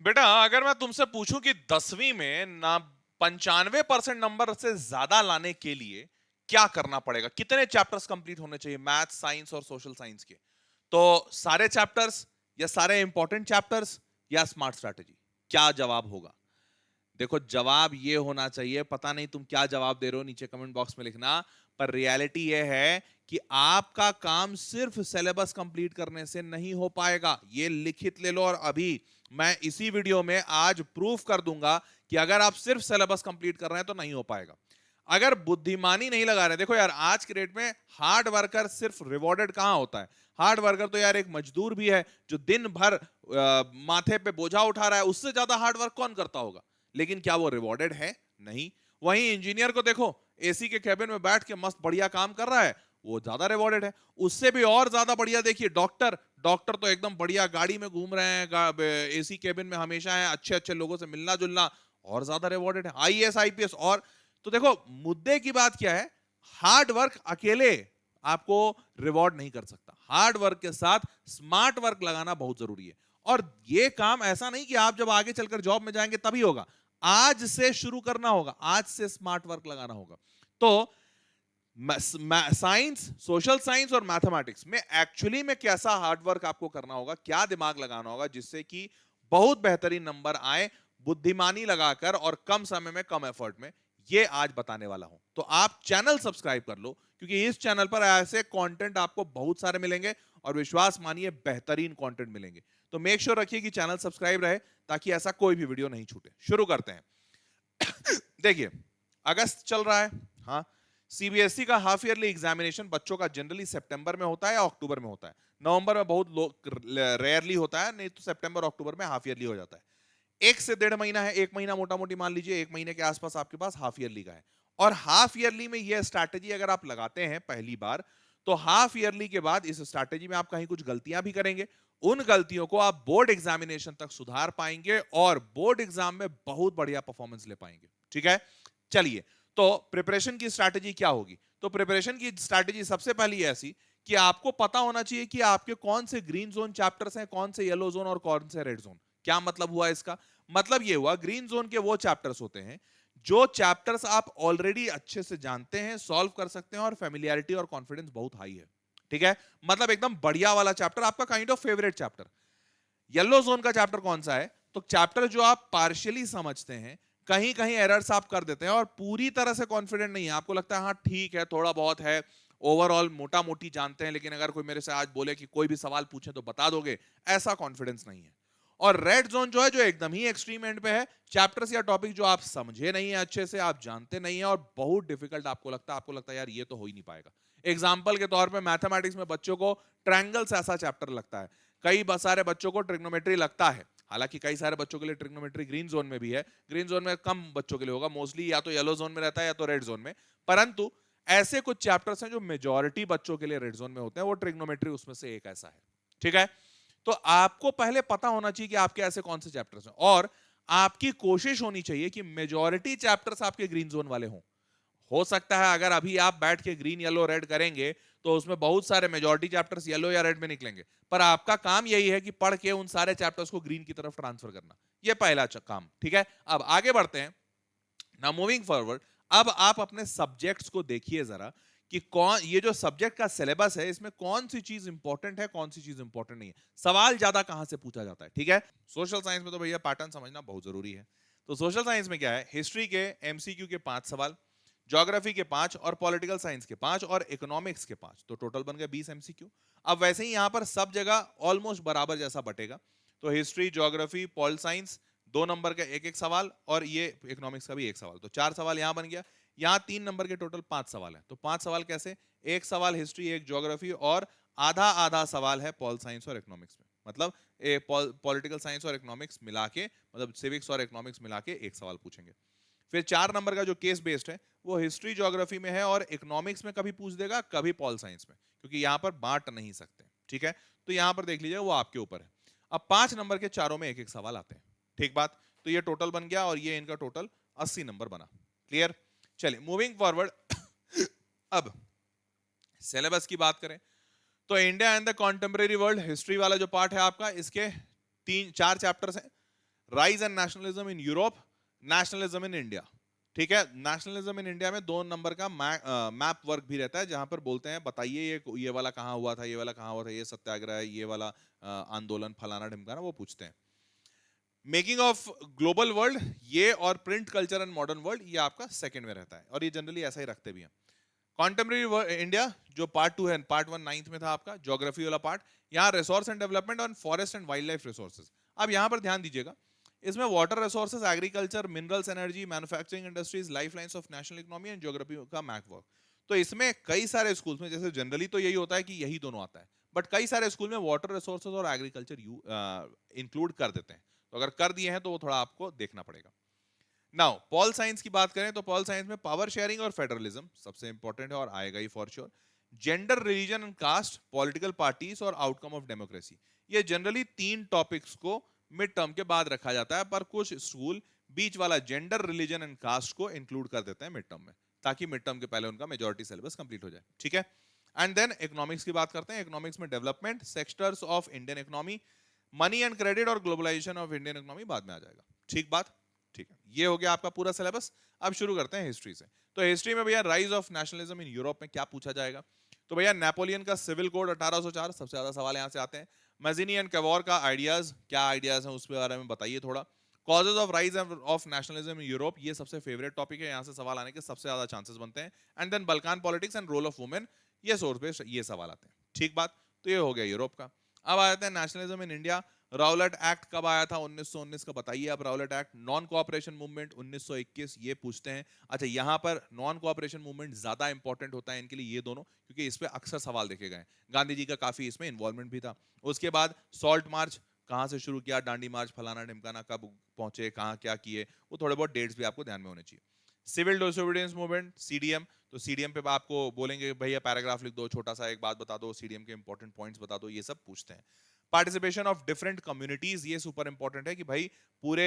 बेटा अगर मैं तुमसे पूछूं कि 10वीं में ना 95% नंबर से ज्यादा लाने के लिए क्या करना पड़ेगा, कितने चैप्टर्स कंप्लीट होने चाहिए मैथ साइंस और सोशल साइंस के, तो सारे चैप्टर्स या सारे इंपॉर्टेंट चैप्टर्स या स्मार्ट स्ट्रैटेजी, क्या जवाब होगा? देखो जवाब ये होना चाहिए, पता नहीं तुम क्या जवाब दे रहे हो, नीचे कमेंट बॉक्स में लिखना। पर रियलिटी ये है कि आपका काम सिर्फ सिलेबस कंप्लीट करने से नहीं हो पाएगा, ये लिखित ले लो। और अभी मैं इसी वीडियो में आज प्रूफ कर दूंगा कि अगर आप सिर्फ सिलेबस कंप्लीट कर रहे हैं तो नहीं हो पाएगा। अगर बुद्धिमानी नहीं लगा रहे, देखो यार आज के डेट में हार्ड वर्कर सिर्फ रिवॉर्डेड कहां होता है? हार्ड वर्कर तो यार एक मजदूर भी है जो दिन भर माथे पे बोझा उठा रहा है, उससे ज्यादा हार्ड वर्क कौन करता होगा? लेकिन क्या वो रिवॉर्डेड है? नहीं। वहीं इंजीनियर को देखो, एसी के केबिन में बैठ के मस्त बढ़िया काम कर रहा है, वो ज्यादा रिवॉर्डेड है। उससे भी और ज्यादा बढ़िया देखिए डॉक्टर, डॉक्टर तो एकदम बढ़िया गाड़ी में घूम रहे हैं, एसी केबिन में हमेशा है, अच्छे अच्छे लोगों से मिलना जुलना, और ज्यादा रिवॉर्डेड है। IAS IPS. और तो देखो मुद्दे की बात क्या है, हार्ड वर्क अकेले आपको रिवॉर्ड नहीं कर सकता, हार्ड वर्क के साथ स्मार्ट वर्क लगाना बहुत जरूरी है। और ये काम ऐसा नहीं कि आप जब आगे चलकर जॉब में जाएंगे तभी होगा, आज से शुरू करना होगा, आज से स्मार्ट वर्क लगाना होगा। तो साइंस, सोशल साइंस और मैथमेटिक्स में एक्चुअली में कैसा हार्ड वर्क आपको करना होगा, क्या दिमाग लगाना होगा जिससे कि बहुत बेहतरीन नंबर आए, बुद्धिमानी लगाकर और कम समय में कम एफर्ट में, ये आज बताने वाला हूं। तो आप चैनल सब्सक्राइब कर लो, क्योंकि इस चैनल पर ऐसे कंटेंट आपको बहुत सारे मिलेंगे, और विश्वास मानिए बेहतरीन कंटेंट मिलेंगे। तो मेक श्योर रखिए कि चैनल सब्सक्राइब रहे, ताकि ऐसा कोई भी वीडियो नहीं छूटे। शुरू करते हैं। देखिए अगस्त चल रहा है, हाँ। सीबीएसई का हाफ ईयरली एग्जामिनेशन बच्चों का जनरली सितंबर में होता है या अक्टूबर में होता है। नवंबर में बहुत रेयरली होता है, नहीं तो सितंबर अक्टूबर में हाफ ईयरली हो जाता है। 1 से 1.5 महीना है, 1 महीना मोटा मोटी मान लीजिए, 1 महीने के आसपास आपके पास हाफ ईयरली का है। और हाफ ईयरली में यह स्ट्रैटेजी अगर आप लगाते हैं पहली बार, तो हाफ ईयरली के बाद इस स्ट्रैटेजी में आप कहीं कुछ गलतियां भी करेंगे, उन गलतियों को आप बोर्ड एग्जामिनेशन तक सुधार पाएंगे और बोर्ड एग्जाम में बहुत बढ़िया परफॉर्मेंस ले पाएंगे। ठीक है, चलिए। तो प्रिपरेशन की स्ट्रैटेजी क्या होगी? तो प्रिपरेशन की स्ट्रैटेजी सबसे पहली ऐसी कि आपको पता होना चाहिए कि आपके कौन से ग्रीन जोन चैप्टर्स हैं, कौन से येलो जोन और कौन से रेड जोन। क्या मतलब हुआ इसका? मतलब ये हुआ ग्रीन जोन के वो चैप्टर्स होते हैं जो चैप्टर्स आप ऑलरेडी अच्छे से जानते हैं, सॉल्व कर सकते हैं, और फेमिलियरिटी और कॉन्फिडेंस बहुत हाई है। ठीक है, मतलब एकदम बढ़िया वाला चैप्टर, आपका kind of favourite chapter. Yellow zone का चैप्टर कौन सा है? तो चैप्टर जो आप पार्शियली समझते हैं, कहीं कहीं एरर्स आप कर देते हैं, और पूरी तरह से कॉन्फिडेंट नहीं है, आपको लगता है हाँ ठीक है थोड़ा बहुत है, ओवरऑल मोटा मोटी जानते हैं, लेकिन अगर कोई मेरे से आज बोले कि कोई भी सवाल पूछे तो बता दोगे, ऐसा कॉन्फिडेंस नहीं है। और रेड जोन जो है, जो एकदम ही एक्सट्रीम एंड पे है, चैप्टर्स या टॉपिक जो आप समझे नहीं है अच्छे से, आप जानते नहीं है, और बहुत डिफिकल्ट आपको लगता है यार ये तो हो ही नहीं पाएगा। एग्जाम्पल के तौर पे मैथमेटिक्स में बच्चों को ट्रायंगल्स ऐसा चैप्टर लगता है, कई सारे बच्चों को ट्रिग्नोमेट्री लगता है। हालांकि कई सारे बच्चों के लिए ट्रिग्नोमेट्री ग्रीन जोन में भी है, ग्रीन जोन में कम बच्चों के लिए होगा, मोस्टली या तो येलो जोन में रहता है या तो रेड जोन में। परंतु ऐसे कुछ चैप्टर्स हैं जो मेजॉरिटी बच्चों के लिए रेड जोन में होते हैं, वो ट्रिग्नोमेट्री उसमें से एक ऐसा है। ठीक है, तो आपको पहले पता होना चाहिए कि आपके ऐसे कौन से चैप्टर्स हैं, और आपकी कोशिश होनी चाहिए कि मेजॉरिटी चैप्टर्स आपके ग्रीन जोन वाले हों। हो सकता है अगर अभी आप बैठ के ग्रीन येलो रेड करेंगे तो उसमें बहुत सारे मेजॉरिटी चैप्टर्स येलो या रेड में निकलेंगे, पर आपका काम यही है कि पढ़ के उन सारे चैप्टर्स को ग्रीन की तरफ ट्रांसफर करना, ये पहला काम। ठीक है, अब आगे बढ़ते हैं। नाउ मूविंग फॉरवर्ड, अब आप अपने सब्जेक्ट्स को देखिए जरा कि कौन, ये जो सब्जेक्ट का सिलेबस है इसमें कौन सी चीज इंपॉर्टेंट है, कौन सी चीज इंपॉर्टेंट नहीं है, सवाल ज्यादा कहां से पूछा जाता है। ठीक है, सोशल साइंस में तो भैया पैटर्न समझना बहुत जरूरी है। तो सोशल साइंस में क्या है, हिस्ट्री के एमसीक्यू के 5 सवाल, ज्योग्राफी के 5, और पॉलिटिकल साइंस के 5, और इकोनॉमिक्स के 5, तो टोटल बन गए 20 एमसीक्यू। अब वैसे ही यहां पर सब जगह ऑलमोस्ट बराबर जैसा बटेगा, तो history, geography, pol science 2 number का एक एक सवाल, और ये इकोनॉमिक्स का भी एक सवाल, तो 4 सवाल यहां बन गया। यहां 3 नंबर के टोटल 5 सवाल है, तो 5 सवाल कैसे, एक सवाल हिस्ट्री, एक ज्योग्राफी, और आधा आधा सवाल है पॉल साइंस और इकोनॉमिक्स में। मतलब पॉलिटिकल साइंस और इकोनॉमिक्स मिला के, मतलब सिविक्स और इकोनॉमिक्स मिला के एक सवाल पूछेंगे। फिर 4 नंबर का जो केस बेस्ड है वो हिस्ट्री ज्योग्राफी में है, और इकोनॉमिक्स में कभी पूछ देगा, कभी पॉल साइंस में, क्योंकि यहां पर बांट नहीं सकते। ठीक है, तो यहां पर देख लीजिए वो आपके ऊपर है। अब 5 नंबर के चारों में एक एक सवाल आते हैं। ठीक बात, तो ये टोटल बन गया, और ये इनका टोटल 80 नंबर बना। क्लियर? चलिए मूविंग फॉरवर्ड। अब सिलेबस की बात करें तो India and the contemporary world, history वाला जो पार्ट है आपका, इसके 3-4 चैप्टर्स हैं। Rise and nationalism in Europe, nationalism in India. ठीक है, नेशनलिज्म इन इंडिया में 2 नंबर का मैप वर्क भी रहता है, जहां पर बोलते हैं बताइए ये वाला कहां हुआ था, ये वाला कहां हुआ था, ये सत्याग्रह है, ये वाला आंदोलन फलाना ढिमकाना, वो पूछते हैं। मेकिंग ऑफ ग्लोबल वर्ल्ड, ये और print culture and modern world, ये आपका सेकंड में रहता है, और ये जनरली ऐसा ही रखते भी हैं। कॉन्टेम्परेरी इंडिया जो पार्ट 2 है, पार्ट 1 9th में था आपका, ज्योग्राफी वाला पार्ट। यहाँ resource and development on forest and wild life resources. अब यहाँ पर ध्यान दीजिएगा, इसमें water resources, agriculture, minerals, energy, manufacturing industries, life lines of national economy and geography का मैप वर्क। तो इसमें कई सारे स्कूल्स में, जैसे जनरली तो यही होता है कि यही दोनों आता है, बट कई सारे स्कूल में वाटर रिसोर्सेज और एग्रीकल्चर इंक्लूड कर देते हैं, तो अगर कर दिए हैं तो वो थोड़ा आपको देखना पड़ेगा। नाउ पॉल साइंस की बात करें तो पॉल साइंस में पावर शेयरिंग और फेडरलिज्म सबसे इंपॉर्टेंट है और आएगा ही for sure. Gender, religion and caste, political parties और आउटकम ऑफ डेमोक्रेसी, ये जनरली 3 टॉपिक्स को मिड टर्म के बाद रखा जाता है, पर कुछ स्कूल बीच वाला जेंडर, रिलीजन एंड कास्ट को इंक्लूड कर देते हैं मिड टर्म में, ताकि मिड टर्म के पहले उनका मेजॉरिटी सिलेबस कंप्लीट हो जाए। ठीक है, एंड देन इकोनॉमिक्स की बात करते हैं। इकोनॉमिक्स में development, sectors of Indian economy, money and credit और ग्लोबलाइजेशन ऑफ इंडियन इकोनॉमी बाद में आ जाएगा। ठीक बात, ठीक है, ये हो गया आपका पूरा सिलेबस। अब शुरू करते हैं हिस्ट्री से। तो हिस्ट्री में भैया rise of nationalism in Europe में क्या पूछा जाएगा? तो भैया नेपोलियन का सिविल कोड 1804, सबसे ज्यादा सवाल यहां से आते हैं। मैजिनी एंड कैवोर का आइडियाज, क्या आइडियाज हैं उसके बारे में बताइए थोड़ा। Causes of rise of nationalism in Europe, ये सबसे फेवरेट टॉपिक है, यहां से सवाल आने के सबसे ज्यादा चांसेस बनते हैं। And then Balkan politics and role of women, ये सोर्स बेस्ड ये सवाल आते हैं। ठीक बात, तो ये हो गया यूरोप का। अब आ जाते हैं nationalism in India. Rowlatt act कब आया था? 1919 का बताइए आप। Rowlatt act, non cooperation movement 1921, ये पूछते हैं। अच्छा, यहाँ पर नॉन कोऑपरेशन मूवमेंट ज्यादा इंपॉर्टेंट होता है इनके लिए ये दोनों, क्योंकि इस पे अक्सर सवाल देखे गए। गांधी जी का काफी इसमें इन्वॉल्वमेंट भी था। उसके बाद सॉल्ट मार्च कहाँ से शुरू किया, दांडी मार्च फलाना ढिमकाना, कब पहुंचे, कहाँ क्या किए, वो थोड़े बहुत डेट्स भी आपको ध्यान में होने चाहिए। सिविल डिसोबीडियंस मूवमेंट, सीडीएम, तो सीडीएम पे आपको बोलेंगे भैया पैराग्राफ लिख दो, छोटा सा एक बात बता दो, सीडीएम के इंपॉर्टेंट पॉइंट्स बता दो, ये सब पूछते हैं। पार्टिसिपेशन ऑफ डिफरेंट कम्युनिटीज, ये सुपर इंपॉर्टेंट है कि भाई पूरे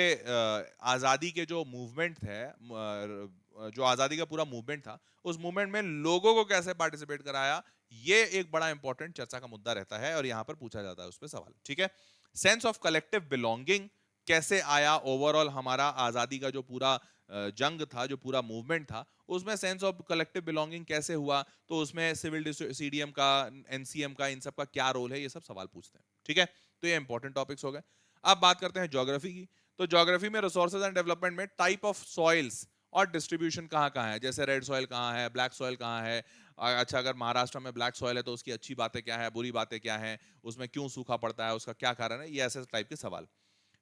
आजादी के जो मूवमेंट है, जो आजादी का पूरा मूवमेंट था, उस मूवमेंट में लोगों को कैसे पार्टिसिपेट कराया, ये एक बड़ा इंपॉर्टेंट चर्चा का मुद्दा रहता है और यहां पर पूछा जाता है उस पर सवाल। ठीक है, सेंस ऑफ कलेक्टिव बिलोंगिंग कैसे आया, ओवरऑल हमारा आजादी का जो पूरा जंग था, जो पूरा मूवमेंट था, उसमें सेंस ऑफ कलेक्टिव बिलोंगिंग कैसे हुआ, तो उसमें सिविल सीडीएम का, एनसीएम का, इन सब का क्या रोल है, ये सब सवाल पूछते हैं। ठीक है, तो ये इंपॉर्टेंट टॉपिक्स हो गए। अब बात करते हैं ज्योग्राफी की। तो ज्योग्राफी में रिसोर्सेज एंड डेवलपमेंट में टाइप ऑफ सॉइल्स और डिस्ट्रीब्यूशन कहाँ कहाँ है, जैसे रेड सॉइल कहाँ है, ब्लैक सॉइल कहाँ है। अच्छा, अगर महाराष्ट्र में ब्लैक सॉइल है तो उसकी अच्छी बातें क्या है, बुरी बातें क्या है, उसमें क्यों सूखा पड़ता है, उसका क्या कारण है, ये ऐसे टाइप के सवाल।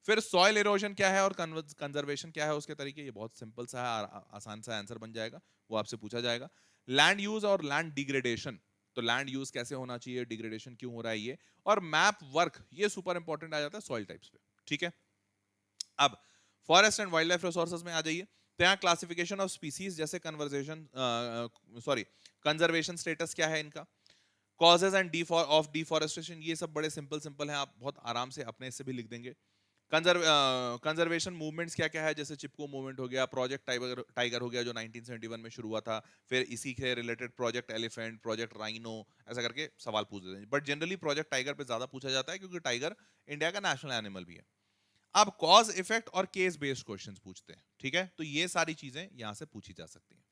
फिर सॉइल इरोजन क्या है और कंजर्वेशन क्या है, उसके तरीके, ये बहुत सिंपल सा है, आसान सा आंसर बन जाएगा, वो आपसे पूछा जाएगा। लैंड यूज और लैंड डिग्रेडेशन, तो लैंड यूज कैसे होना चाहिए, डिग्रेडेशन क्यों हो रहा है ये। और मैप वर्क, ये सुपर इंपॉर्टेंट आ जाता है सॉइल टाइप्स पे। ठीक है, अब forest and wild life resources में आ जाइए। तो यहाँ क्लासिफिकेशन ऑफ स्पीसीज, जैसे कंजर्वेशन स्टेटस क्या है इनका, कॉजेज एंड ऑफ डिफॉरेस्टेशन, ये सब बड़े सिंपल सिंपल हैं, आप बहुत आराम से अपने से भी लिख देंगे। कंजर्वेशन मूवमेंट्स क्या क्या है, जैसे चिपको मूवमेंट हो गया, प्रोजेक्ट टाइगर हो गया जो 1971 में शुरू हुआ था, फिर इसी के related project elephant, project rhino, ऐसा करके सवाल पूछ देते हैं। बट जनरली प्रोजेक्ट टाइगर पे ज्यादा पूछा जाता है, क्योंकि टाइगर इंडिया का नेशनल एनिमल भी है। अब कॉज इफेक्ट और केस बेस्ड क्वेश्चंस पूछते हैं। ठीक है, तो ये सारी चीजें यहां से पूछी जा सकती हैं।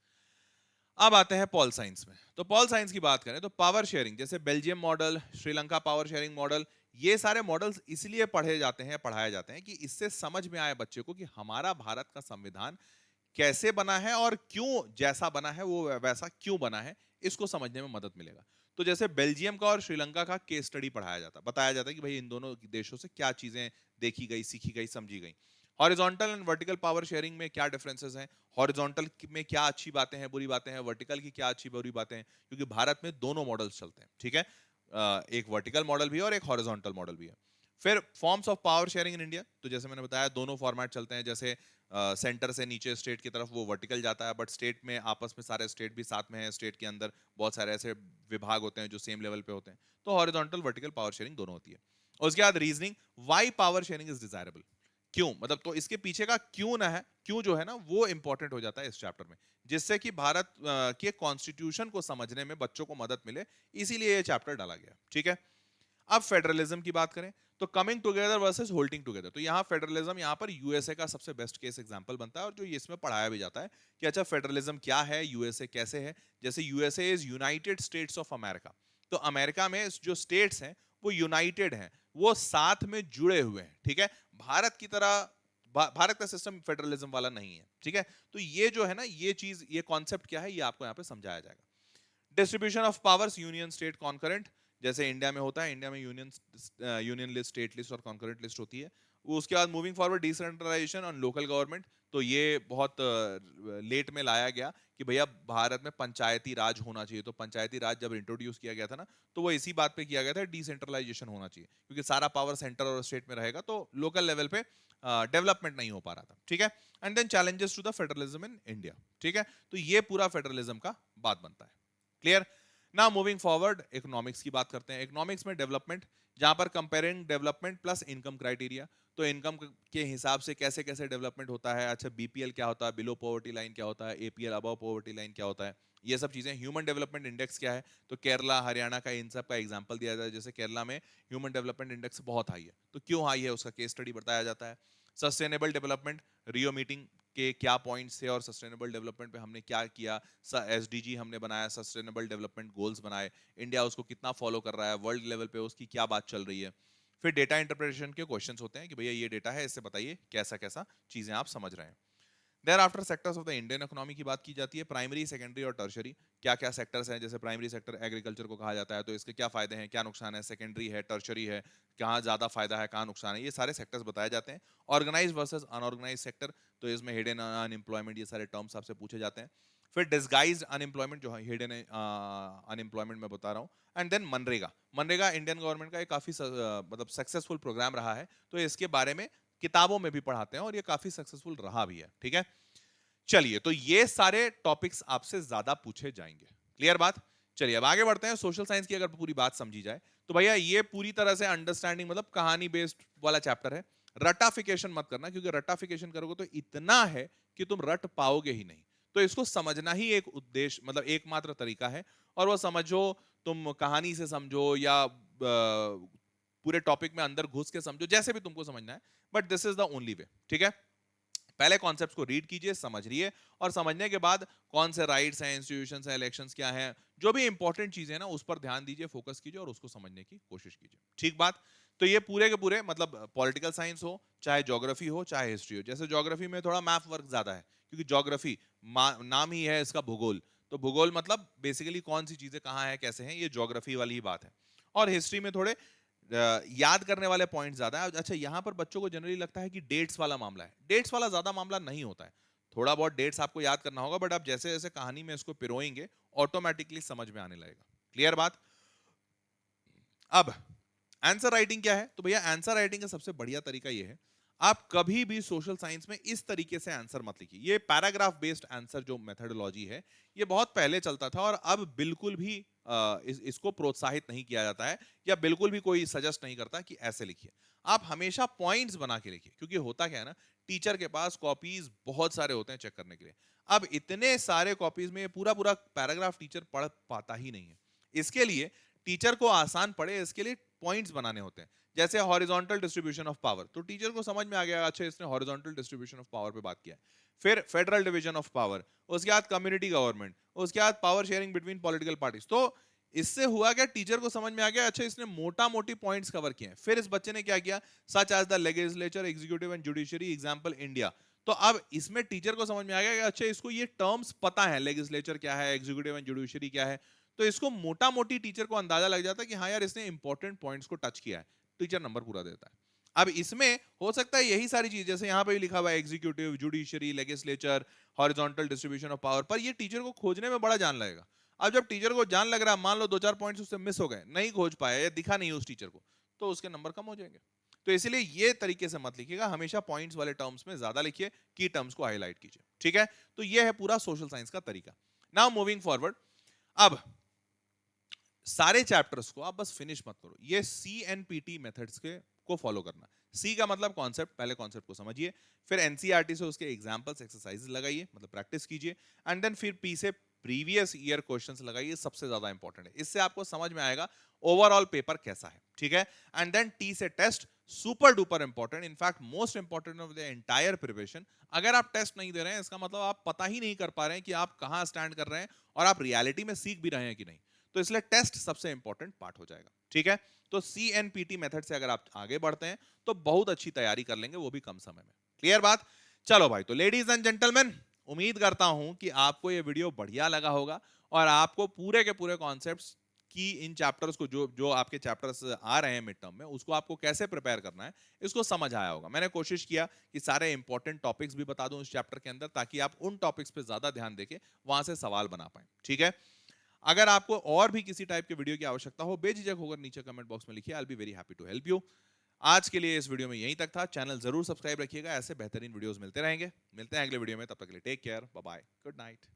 अब आते हैं पॉल साइंस में। तो पॉल साइंस की बात करें तो पावर शेयरिंग, जैसे Belgium model, Sri Lanka power sharing model, ये सारे मॉडल्स इसलिए पढ़े जाते हैं, पढ़ाए जाते हैं कि इससे समझ में आए बच्चे को कि हमारा भारत का संविधान कैसे बना है और क्यों जैसा बना है वो वैसा क्यों बना है, इसको समझने में मदद मिलेगा। तो जैसे बेल्जियम का और श्रीलंका का केस स्टडी पढ़ाया जाता है, बताया जाता है कि भाई इन दोनों देशों से क्या चीजें देखी गई, सीखी गई, समझी गई। Horizontal and vertical power sharing में क्या डिफरेंसेस हैं, हॉरिजॉन्टल में क्या अच्छी बातें हैं, बुरी बातें हैं, वर्टिकल की क्या अच्छी बुरी बातें हैं, क्योंकि भारत में दोनों मॉडल्स चलते हैं। ठीक है, एक वर्टिकल मॉडल भी है और एक हॉरिजॉन्टल मॉडल भी है। फिर forms of power sharing in India, तो जैसे मैंने बताया दोनों फॉर्मेट चलते हैं, जैसे सेंटर से नीचे स्टेट की तरफ वो वर्टिकल जाता है, बट स्टेट में आपस में सारे स्टेट भी साथ में है, स्टेट के अंदर बहुत सारे ऐसे विभाग होते हैं जो सेम लेवल पे होते हैं, तो हॉरिजॉन्टल वर्टिकल पावर शेयरिंग दोनों होती है। उसके बाद reasoning, why power sharing is desirable, क्यों, मतलब तो इसके पीछे का क्यों ना है, क्यों जो है ना वो इंपॉर्टेंट हो जाता है इस चैप्टर में, जिससे कि भारत के कॉन्स्टिट्यूशन को समझने में बच्चों को मदद मिले, इसीलिए ये चैप्टर डाला गया। ठीक है, अब फेडरलिज्म की बात करें तो coming together versus holding together, तो यहाँ फेडरलिज्म यहाँ पर यूएसए का सबसे बेस्ट केस एग्जांपल बनता है और जो इसमें पढ़ाया भी जाता है कि अच्छा फेडरलिज्म क्या है, यूएसए कैसे है। जैसे USA is United states of America, तो अमेरिका में जो स्टेट्स हैं वो यूनाइटेड हैं, वो साथ में जुड़े हुए हैं, ठीक है। भारत की तरह भारत का सिस्टम फेडरलिज्म वाला नहीं है, ठीक है। तो ये जो है ना, ये चीज, ये कॉन्सेप्ट क्या है, ये आपको यहाँ पे समझाया जाएगा। Distribution of powers, union state concurrent, जैसे इंडिया में होता है, इंडिया में यूनियन लिस्ट, स्टेट लिस्ट और कॉन्करेंट लिस्ट होती है। उसके बाद moving forward decentralization on local government, तो ये बहुत लेट में लाया गया कि भैया भारत में पंचायती राज होना चाहिए। तो पंचायती राज जब इंट्रोड्यूस किया गया था ना, तो वो इसी बात पे किया गया था, डिसेंट्रलाइजेशन होना चाहिए, क्योंकि सारा पावर सेंटर और स्टेट में रहेगा तो लोकल लेवल पे डेवलपमेंट नहीं हो पा रहा था, ठीक है। And then challenges to the federalism in India, ठीक है। तो ये पूरा फेडरलिज्म का बात बनता है, clear. Now moving forward, economics की बात करते हैं। इकोनॉमिक्स में डेवलपमेंट, जहां पर comparing development plus income criteria, तो इनकम के हिसाब से कैसे कैसे डेवलपमेंट होता है। अच्छा, बीपीएल क्या होता है, बिलो पॉवर्टी लाइन क्या होता है, एपीएल अबव पॉवर्टी लाइन क्या होता है, ये सब चीजें। ह्यूमन डेवलपमेंट इंडेक्स क्या है, तो केरला हरियाणा का इन सब का एग्जांपल दिया जाता है। जैसे केरला में ह्यूमन डेवलपमेंट इंडेक्स बहुत हाई है, तो क्यों हाई है उसका केस स्टडी बताया जाता है। सस्टेनेबल डेवलपमेंट, रियो मीटिंग के क्या पॉइंट्स थे और सस्टेनेबल डेवलपमेंट पे हमने क्या किया, एसडीजी हमने बनाया, सस्टेनेबल डेवलपमेंट गोल्स बनाए, इंडिया उसको कितना फॉलो कर रहा है, वर्ल्ड लेवल पे उसकी क्या बात चल रही है। फिर डेटा इंटरप्रिटेशन के क्वेश्चंस होते हैं कि भैया ये डेटा है, इससे बताइए कैसा कैसा चीजें आप समझ रहे हैं। Thereafter sectors of the Indian economy की बात की जाती है, प्राइमरी, सेकेंडरी और टर्शरी, क्या क्या सेक्टर्स हैं। जैसे प्राइमरी सेक्टर एग्रीकल्चर को कहा जाता है, तो इसके क्या फायदे हैं, क्या नुकसान है। सेकेंडरी है, टर्शरी है, कहाँ ज्यादा फायदा है, कहाँ नुकसान है, ये सारे सेक्टर्स बताए जाते हैं। ऑर्गेनाइज वर्सेस अनऑर्गेनाइज सेक्टर, तो इसमें हिडन अनएम्प्लॉयमेंट, ये सारे टर्म्स आपसे पूछे जाते हैं। फिर डिस्गाइज्ड अनएम्प्लॉयमेंट, जो हिडन अनएम्प्लॉयमेंट में बता रहा हूँ। And then MNREGA, MNREGA Indian government का एक काफी मतलब सक्सेसफुल प्रोग्राम रहा है, तो इसके बारे में किताबों में भी पढ़ाते हैं और ये काफी सक्सेसफुल रहा भी है, ठीक है। चलिए, तो ये सारे टॉपिक्स आपसे ज्यादा पूछे जाएंगे, क्लियर बात। चलिए अब आगे बढ़ते हैं। सोशल साइंस की अगर पूरी बात समझी जाए तो भैया ये पूरी तरह से अंडरस्टैंडिंग, मतलब कहानी बेस्ड वाला चैप्टर है। रटाफिकेशन मत करना, क्योंकि रटाफिकेशन करोगे तो इतना है कि तुम रट पाओगे ही नहीं। तो इसको समझना ही एक उद्देश्य, मतलब एकमात्र तरीका है। और वो समझो, तुम कहानी से समझो या पूरे टॉपिक में अंदर घुस के समझो, जैसे भी तुमको समझना है, but this is the only way, ठीक है। पहले कॉन्सेप्ट्स को रीड कीजिए, समझिए, और समझने के बाद कौन से राइट्स हैं, इंस्टीट्यूशंस हैं, इलेक्शंस क्या हैं, जो भी इंपॉर्टेंट चीजें हैं ना, उस पर ध्यान दीजिए, फोकस कीजिए और उसको समझने की कोशिश कीजिए, ठीक बात। तो ये पूरे के पूरे, मतलब पॉलिटिकल साइंस हो, चाहे ज्योग्राफी हो, चाहे हिस्ट्री हो। जैसे ज्योग्राफी में थोड़ा मैथ वर्क ज्यादा है, क्योंकि ज्योग्राफी नाम ही है इसका भूगोल, तो भूगोल मतलब बेसिकली कौन सी चीजें कहाँ है, कैसे हैं, ये ज्योग्राफी वाली ही बात है। और हिस्ट्री में थोड़े याद करने वाले पॉइंट ज्यादा है। अच्छा, यहां पर बच्चों को जनरली लगता है कि डेट्स वाला मामला है, डेट्स वाला ज्यादा मामला नहीं होता है। थोड़ा बहुत डेट्स आपको याद करना होगा, बट आप जैसे जैसे कहानी में इसको पिरोएंगे ऑटोमेटिकली समझ में आने लगेगा, क्लियर बात। अब आंसर राइटिंग क्या है, तो भैया आंसर राइटिंग का सबसे बढ़िया तरीका यह है, आप कभी भी सोशल साइंस में इस तरीके से आंसर मत लिखिए। ये पैराग्राफ बेस्ड आंसर जो मेथडोलॉजी है, ये बहुत पहले चलता था और अब बिल्कुल भी इसको प्रोत्साहित नहीं किया जाता है, या बिल्कुल भी कोई सजेस्ट नहीं करता कि ऐसे लिखिए। आप हमेशा पॉइंट्स बना के लिखिए, क्योंकि होता क्या है ना, टीचर के पास कॉपीज बहुत सारे होते हैं चेक करने के लिए। अब इतने सारे कॉपीज में पूरा पूरा पैराग्राफ टीचर पढ़ पाता ही नहीं है। इसके लिए टीचर को आसान पड़े, इसके लिए पॉइंट्स बनाने होते हैं। जैसे हॉरिजॉन्टल डिस्ट्रीब्यूशन ऑफ पावर, तो टीचर को समझ में आ गया, अच्छा इसने हॉरिजॉन्टल डिस्ट्रीब्यूशन ऑफ पावर पे बात किया है। फिर फेडरल डिवीजन ऑफ पावर, उसके बाद कम्युनिटी गवर्नमेंट, उसके बाद power sharing between political parties. तो इससे हुआ क्या, टीचर को समझ में आ गया, अच्छा इसने मोटा मोटी पॉइंट्स कवर किए हैं। फिर इस बच्चे ने क्या किया, such as the legislature, executive and judiciary, example India. तो अब इसमें टीचर को समझ में आ गया कि अच्छा इसको ये टर्म्स पता है, लेजिस्लेचर क्या है, एग्जीक्यूटिव एंड जुडिशरी क्या है। तो इसको मोटा मोटी टीचर को अंदाजा लग जाता है कि हाँ यार इसने इंपॉर्टेंट पॉइंट्स को टच किया है, टीचर नंबर पूरा देता है। अब इसमें हो सकता है यही सारी चीज, जैसे यहाँ पे लिखा हुआ है executive, judiciary, legislature, horizontal distribution of power, पर ये टीचर को खोजने में बड़ा जान लगेगा। अब जब टीचर को जान लग रहा है, मान लो दो चार पॉइंट्स उससे मिस हो गए, नहीं खोज पाया या दिखा नहीं उस टीचर को, तो उसके नंबर कम हो जाएंगे। तो इसलिए ये तरीके से मत लिखिएगा, हमेशा पॉइंट्स वाले टर्म्स में ज्यादा लिखिए, की टर्म्स को हाईलाइट कीजिए, ठीक है। तो ये है पूरा सोशल साइंस का तरीका। नाउ मूविंग फॉरवर्ड, अब सारे चैप्टर्स को आप बस फिनिश मत करो, ये CNPT मेथड्स के को फॉलो करना। सी का मतलब कॉन्सेप्ट, पहले कॉन्सेप्ट को समझिए, फिर एनसीईआरटी से उसके एग्जांपल्स, एक्सरसाइजेस लगाइए, मतलब प्रैक्टिस कीजिए, एंड देन फिर पी से प्रीवियस ईयर क्वेश्चंस लगाइए, सबसे ज्यादा इंपॉर्टेंट है। इससे आपको समझ में आएगा ओवरऑल पेपर कैसा है, ठीक है। एंड देन टी से test, super duper important, in fact most important of the entire preparation. अगर आप टेस्ट नहीं दे रहे हैं, इसका मतलब आप पता ही नहीं कर पा रहे हैं कि आप कहां स्टैंड कर रहे हैं और आप रियलिटी में सीख भी रहे हैं कि नहीं। तो इसलिए टेस्ट सबसे इंपॉर्टेंट पार्ट हो जाएगा, ठीक है। तो CNPT मेथड से अगर आप आगे बढ़ते हैं तो बहुत अच्छी तैयारी कर लेंगे, वो भी कम समय में। क्लियर बात? चलो भाई, तो लेडीज एंड जेंटलमैन, उम्मीद करता हूं कि आपको ये वीडियो बढ़िया लगा होगा और आपको पूरे के पूरे कॉन्सेप्ट्स की, इन चैप्टर्स को, जो जो आपके चैप्टर्स आ रहे हैं मिड टर्म में, उसको आपको कैसे प्रिपेयर करना है, इसको समझ आया होगा। मैंने कोशिश किया कि सारे इंपॉर्टेंट टॉपिक्स भी बता दूं इस चैप्टर के अंदर, ताकि आप उन टॉपिक्स पे ज्यादा ध्यान देके वहां से सवाल बना पाए, ठीक है। अगर आपको और भी किसी टाइप के वीडियो की आवश्यकता हो, बेझिझक होकर नीचे कमेंट बॉक्स में लिखिए, I will be very happy to help you. आज के लिए इस वीडियो में यहीं तक था। चैनल जरूर सब्सक्राइब रखिएगा, ऐसे बेहतरीन वीडियोस मिलते रहेंगे। मिलते हैं अगले वीडियो में, तब तक के लिए take care, bye bye, good night.